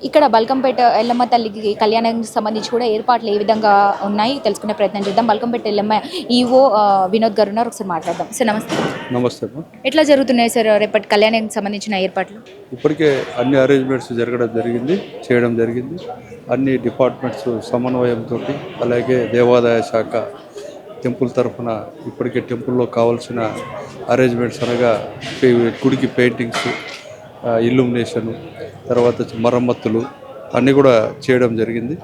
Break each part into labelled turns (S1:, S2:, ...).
S1: ఇక్కడ బల్కంపేట ఎల్లమ్మ తల్లికి కళ్యాణానికి సంబంధించి కూడా ఏర్పాట్లు ఏ విధంగా ఉన్నాయి తెలుసుకునే ప్రయత్నం చేద్దాం. బల్కంపేట ఎల్లమ్మ ఈవో వినోద్ గారు ఉన్నారు, ఒకసారి మాట్లాడదాం. సార్ నమస్తే.
S2: నమస్తే అమ్మా.
S1: ఎట్లా జరుగుతున్నాయి సార్ రేపటి కళ్యాణానికి సంబంధించిన ఏర్పాట్లు?
S2: ఇప్పటికే అన్ని అరేంజ్మెంట్స్ చేయడం జరిగింది. అన్ని డిపార్ట్మెంట్స్ సమన్వయంతో, అలాగే దేవాదాయ శాఖ టెంపుల్ తరఫున ఇప్పటికే టెంపుల్లో కావాల్సిన అరేంజ్మెంట్స్ అనగా గుడికి పెయింటింగ్స్, ఇల్యూమినేషను, తర్వాత మరమ్మతులు అన్నీ కూడా చేయడం జరిగింది.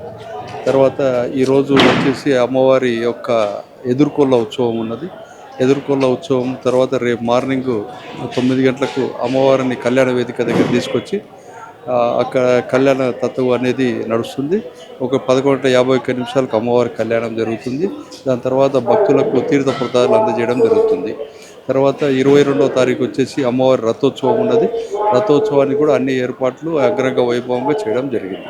S2: తర్వాత ఈరోజు వచ్చేసి అమ్మవారి యొక్క ఎదుర్కొల్ల ఉత్సవం ఉన్నది. ఎదుర్కొల్ల ఉత్సవం తర్వాత రేపు మార్నింగ్ 9 గంటలకు అమ్మవారిని కళ్యాణ వేదిక దగ్గర తీసుకొచ్చి అక్కడ కళ్యాణ తత్వం అనేది నడుస్తుంది. ఒక 11:51 అమ్మవారి కళ్యాణం జరుగుతుంది. దాని తర్వాత భక్తులకు తీర్థ ప్రసాదాలు అందజేయడం జరుగుతుంది. తర్వాత 22వ తారీఖు వచ్చేసి అమ్మవారి రథోత్సవం ఉన్నది. రథోత్సవానికి కూడా అన్ని ఏర్పాట్లు అంగరంగ వైభవంగా చేయడం జరిగింది.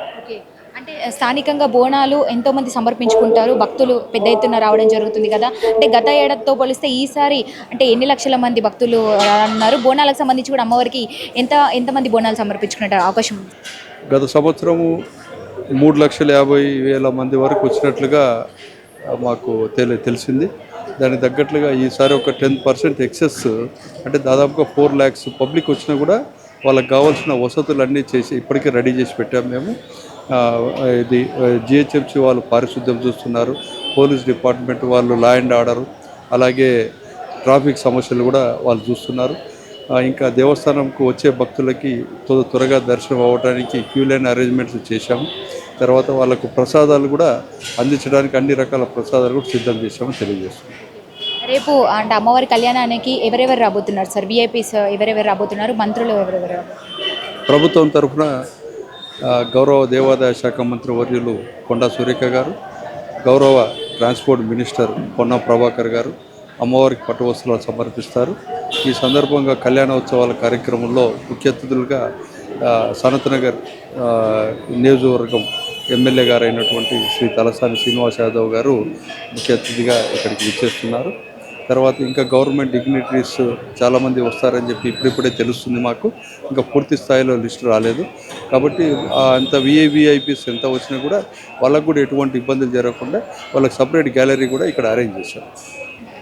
S1: అంటే స్థానికంగా బోనాలు ఎంతోమంది సమర్పించుకుంటారు, భక్తులు పెద్ద ఎత్తున రావడం జరుగుతుంది కదా. అంటే గత ఏడాదితో పోలిస్తే ఈసారి అంటే ఎన్ని లక్షల మంది భక్తులు అన్నారు? బోనాలకు సంబంధించి కూడా అమ్మవారికి ఎంతమంది బోనాలు సమర్పించుకునే అవకాశం ఉంది?
S2: గత సంవత్సరము 3,50,000 మంది వరకు వచ్చినట్లుగా మాకు తెలిసింది. దానికి తగ్గట్లుగా ఈసారి ఒక 10% ఎక్సెస్, అంటే దాదాపుగా 4 lakhs పబ్లిక్ వచ్చినా కూడా వాళ్ళకి కావాల్సిన వసతులన్నీ చేసి ఇప్పటికే రెడీ చేసి పెట్టాము మేము. ఇది జిహెచ్ఎంసీ వాళ్ళు పారిశుద్ధ్యం చూస్తున్నారు, పోలీస్ డిపార్ట్మెంట్ వాళ్ళు లా అండ్ ఆర్డర్, అలాగే ట్రాఫిక్ సమస్యలు కూడా వాళ్ళు చూస్తున్నారు. ఇంకా దేవస్థానంకు వచ్చే భక్తులకి త్వరగా దర్శనం అవ్వడానికి క్యూ లైన్ అరేంజ్మెంట్స్ చేశాము. తర్వాత వాళ్ళకు ప్రసాదాలు కూడా అందించడానికి అన్ని రకాల ప్రసాదాలు కూడా సిద్ధం చేశామని తెలియజేస్తున్నాం.
S1: రేపు అంటే అమ్మవారి కళ్యాణానికి ఎవరెవరు రాబోతున్నారు సార్? విఐపీస్ ఎవరెవరు రాబోతున్నారు? మంత్రులు ఎవరెవరు?
S2: ప్రభుత్వం తరఫున గౌరవ దేవాదాయ శాఖ మంత్రి వర్యులు కొండా సురేఖ గారు, గౌరవ ట్రాన్స్పోర్ట్ మినిస్టర్ పొన్నం ప్రభాకర్ గారు అమ్మవారికి పట్టు వస్త్రాలు సమర్పిస్తారు. ఈ సందర్భంగా కళ్యాణోత్సవాల కార్యక్రమంలో ముఖ్య అతిథులుగా సనత్ నగర్ నియోజకవర్గం ఎమ్మెల్యే గారు అయినటువంటి శ్రీ తలసాని శ్రీనివాస్ యాదవ్ గారు ముఖ్య అతిథిగా ఇక్కడికి విచ్చేస్తున్నారు. తర్వాత ఇంకా గవర్నమెంట్ డిగ్నిటరీస్ చాలామంది వస్తారని చెప్పి ఇప్పుడిప్పుడే తెలుస్తుంది మాకు. ఇంకా పూర్తి స్థాయిలో లిస్టు రాలేదు కాబట్టి అంత విఐపీస్ ఎంత వచ్చినా కూడా వాళ్ళకు కూడా ఎటువంటి ఇబ్బందులు జరగకుండా వాళ్ళకి సపరేట్ గ్యాలరీ కూడా ఇక్కడ అరేంజ్ చేశారు.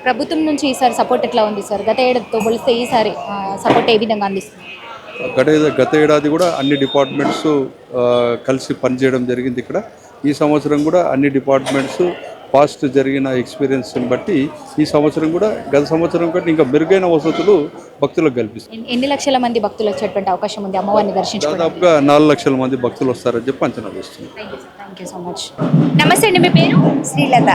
S1: ప్రభుత్వం నుంచి ఈసారి సపోర్ట్ ఎట్లా ఉంది సార్? గత ఏడాదితో పోలిస్తే ఈసారి సపోర్ట్ ఏ విధంగా అందిస్తుంది?
S2: గత ఏడాది కూడా అన్ని డిపార్ట్మెంట్స్ కలిసి పనిచేయడం జరిగింది ఇక్కడ. ఈ సంవత్సరం కూడా అన్ని డిపార్ట్మెంట్స్ పాస్ట్ జరిగిన ఎక్స్పీరియన్స్ని బట్టి ఈ సంవత్సరం కూడా గత సంవత్సరం కంటే ఇంకా మెరుగైన వసతులు భక్తులకు కల్పిస్తారు.
S1: ఎన్ని లక్షల మంది భక్తులు వచ్చేటువంటి అవకాశం ఉంది అమ్మవారిని దర్శించుకోవడానికి?
S2: దాదాపుగా 4 లక్షల మంది భక్తులు వస్తారని చెప్పి అంచనా వేస్తుంది.
S1: Thank you so much. నమస్తే అండి, మీ పేరు?
S3: శ్రీలత.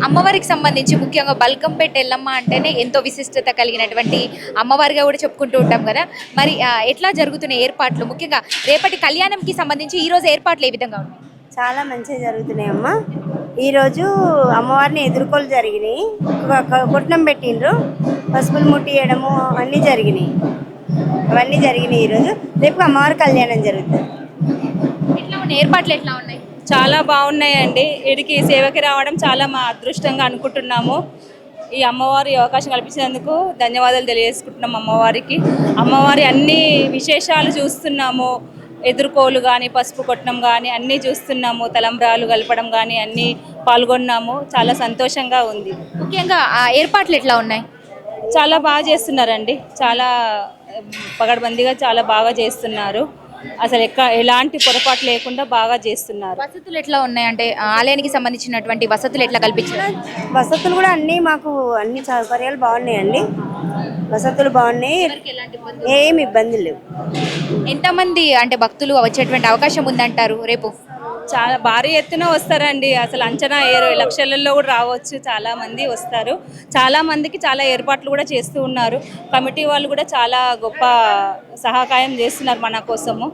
S1: అమ్మవారికి సంబంధించి ముఖ్యంగా బల్కంపేట ఎల్లమ్మ అంటేనే ఎంతో విశిష్టత కలిగినటువంటి అమ్మవారిగా కూడా చెప్పుకుంటూ ఉంటాం కదా. మరి ఎట్లా జరుగుతున్న ఏర్పాట్లు, ముఖ్యంగా రేపటి కళ్యాణంకి సంబంధించి ఈరోజు ఏర్పాట్లు ఏ విధంగా ఉన్నాయి?
S3: చాలా మంచిగా జరుగుతున్నాయి అమ్మ. ఈరోజు అమ్మవారిని ఎదుర్కోలు జరిగినాయి, కొట్నం పెట్టిండ్రు, పసుపులు ముట్టియడము అవన్నీ జరిగినాయి. ఈరోజు రేపు అమ్మవారి కళ్యాణం జరుగుతుంది.
S1: ఎట్లా ఉన్నాయి ఏర్పాట్లు? ఎట్లా ఉన్నాయి?
S4: చాలా బాగున్నాయండి. ఇడికి సేవకి రావడం చాలా మా అదృష్టంగా అనుకుంటున్నాము. ఈ అమ్మవారి అవకాశం కల్పించినందుకు ధన్యవాదాలు తెలియజేసుకుంటున్నాం అమ్మవారికి. అమ్మవారి అన్ని విశేషాలు చూస్తున్నాము. ఎదుర్కోలు కానీ, పసుపు కొట్టడం కానీ అన్నీ చూస్తున్నాము. తలంబ్రాలు కలపడం కానీ అన్నీ పాల్గొన్నాము. చాలా సంతోషంగా ఉంది.
S1: ముఖ్యంగా ఆ ఏర్పాట్లు ఎట్లా ఉన్నాయి?
S4: చాలా బాగా చేస్తున్నారండి. చాలా పగడ్బందీగా చాలా బాగా చేస్తున్నారు. అసలు ఎలాంటి పొరపాటు లేకుండా బాగా చేస్తున్నారు.
S1: వసతులు ఎట్లా ఉన్నాయి? అంటే ఆలయానికి సంబంధించినటువంటి వసతులు ఎట్లా కల్పించారు?
S3: వసతులు కూడా మాకు అన్ని సౌకర్యాలు బాగున్నాయండి. వసతులు బాగున్నాయి, ఏమి ఇబ్బందులు లేవు.
S1: ఎంతమంది అంటే భక్తులు వచ్చేటువంటి అవకాశం ఉందంటారు రేపు?
S4: చాలా భారీ ఎత్తున వస్తారండి. అసలు అంచనా లక్షలలో కూడా రావచ్చు. చాలా మంది వస్తారు. చాలా మందికి చాలా ఏర్పాట్లు కూడా చేస్తూ ఉన్నారు. కమిటీ వాళ్ళు కూడా చాలా గొప్ప సహకారం చేస్తున్నారు మన కోసము.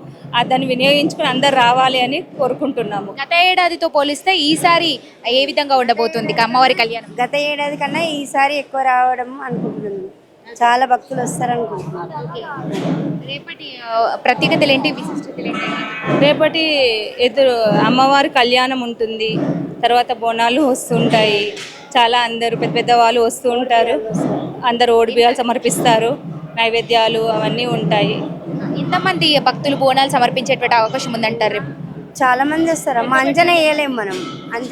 S4: దాన్ని వినియోగించుకుని అందరు రావాలి అని కోరుకుంటున్నాము.
S1: గత ఏడాదితో పోలిస్తే ఈసారి ఏ విధంగా ఉండబోతుంది అమ్మవారి కళ్యాణం?
S3: గత ఏడాది కన్నా ఈసారి ఎక్కువ రావడం అనుకుంటున్నాను. చాలా భక్తులు వస్తారనుకుంటున్నాను.
S1: రేపటి ప్రత్యేకతలు ఏంటి, విశిష్టతలు ఏంటి?
S4: రేపటి అమ్మవారి కళ్యాణం ఉంటుంది. తర్వాత బోనాలు వస్తుంటాయి. చాలా అందరూ పెద్ద పెద్ద వాళ్ళు వస్తూ ఉంటారు. అందరూ ఓడి బియ్యాలు సమర్పిస్తారు. నైవేద్యాలు అవన్నీ ఉంటాయి.
S1: ఎంతమంది భక్తులు బోనాలు సమర్పించేటువంటి అవకాశం ఉందంటారు రేపు?
S3: చాలా మంది వస్తారమ్మా, అంజనే వేయలేము మనం.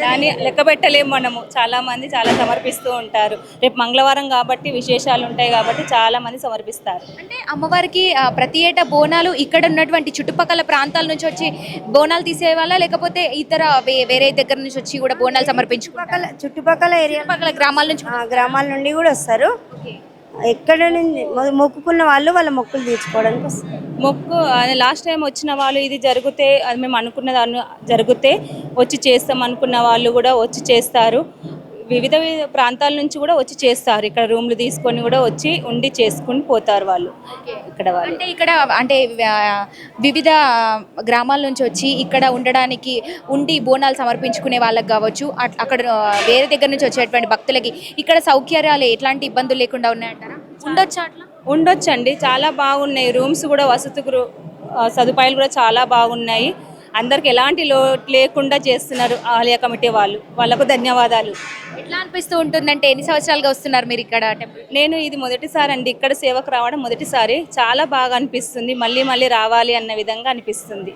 S4: కానీ లెక్క పెట్టలేము మనము. చాలా మంది చాలా సమర్పిస్తూ ఉంటారు. రేపు మంగళవారం కాబట్టి విశేషాలు ఉంటాయి కాబట్టి చాలా మంది సమర్పిస్తారు.
S1: అంటే అమ్మవారికి ప్రతి ఏటా బోనాలు ఇక్కడ ఉన్నటువంటి చుట్టుపక్కల ప్రాంతాల నుంచి వచ్చి బోనాలు తీసేవాళ్ళ, లేకపోతే ఇతర వేరే దగ్గర నుంచి వచ్చి కూడా బోనాలు సమర్పించుకుంటారు?
S3: చుట్టుపక్కల ఏరియా
S1: చుట్టుపక్కల గ్రామాల నుంచి
S3: గ్రామాల నుండి కూడా వస్తారు. ఎక్కడ నుంచి మొక్కుకున్న వాళ్ళు వాళ్ళ మొక్కులు తీర్చుకోవడానికి వస్తారు.
S4: మొక్కు లాస్ట్ టైం వచ్చిన వాళ్ళు ఇది జరిగితే అది మేము అనుకున్న జరిగితే వచ్చి చేస్తాం అనుకున్న వాళ్ళు కూడా వచ్చి చేస్తారు. వివిధ ప్రాంతాల నుంచి కూడా వచ్చి చేస్తారు. ఇక్కడ రూమ్లు తీసుకొని కూడా వచ్చి ఉండి చేసుకుని పోతారు వాళ్ళు. ఇక్కడ వాళ్ళు
S1: అంటే ఇక్కడ అంటే వివిధ గ్రామాల నుంచి వచ్చి ఇక్కడ ఉండడానికి ఉండి బోనాలు సమర్పించుకునే వాళ్ళకి కావచ్చు, అక్కడ వేరే దగ్గర నుంచి వచ్చేటువంటి భక్తులకి ఇక్కడ సౌకర్యాలు ఎట్లాంటి ఇబ్బందులు లేకుండా ఉన్నాయంటారా? ఉండొచ్చా అట్లా?
S4: ఉండొచ్చండి, చాలా బాగున్నాయి. రూమ్స్ కూడా వసతి సదుపాయాలు కూడా చాలా బాగున్నాయి. అందరికి ఎలాంటి లోటు లేకుండా చేస్తున్నారు ఆలయ కమిటీ వాళ్ళు. వాళ్ళకు ధన్యవాదాలు.
S1: ఎట్లా అనిపిస్తూ ఉంటుందంటే ఎన్ని సంవత్సరాలుగా వస్తున్నారు మీరు ఇక్కడ టెంపుల్?
S4: నేను ఇది మొదటిసారి అండి, ఇక్కడ సేవకు రావడం మొదటిసారి. చాలా బాగా అనిపిస్తుంది. మళ్ళీ మళ్ళీ రావాలి అన్న విధంగా అనిపిస్తుంది.